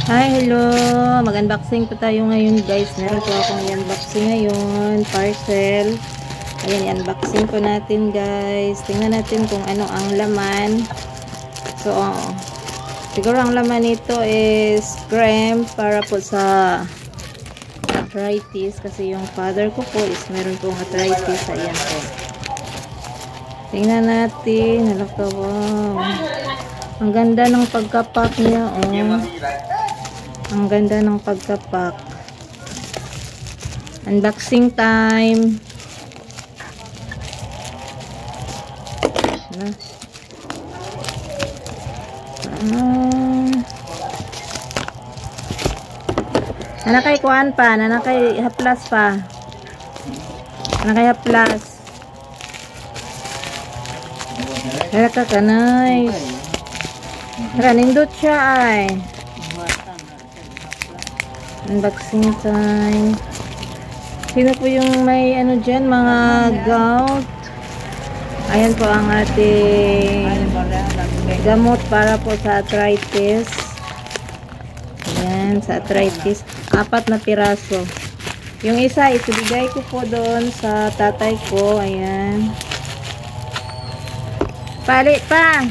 Hi, hello! Mag-unboxing po tayo ngayon guys. Meron po akong i-unboxing ngayon. Parcel. Ayan, i-unboxing po natin guys. Tingnan natin kung ano ang laman. So, siguro ang laman nito is cream para po sa arthritis. Kasi yung father ko po is meron pong arthritis. Ayan po. Tingnan natin. Halaka, wow. Ang ganda ng pagkapak niya, oh. Ang ganda ng pagkapak. Unboxing time. Nanakay kuan pa, nanakay haplas pa. Nanakay haplas. Kaya ka nice. Nindot siya ay. Unboxing time. Sino po yung may ano dyan, mga gout? Ayan po ang ating gamot para po sa arthritis. Ayan, sa arthritis. 4 na piraso. Yung isa, ibigay ko po doon sa tatay ko. Ayan. Palit pa!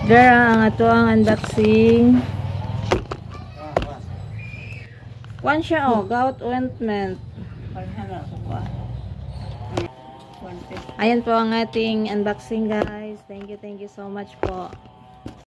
There ang ato ang unboxing. One siya, oh, gout ointment. Ayan po ang ating unboxing guys. Thank you so much po.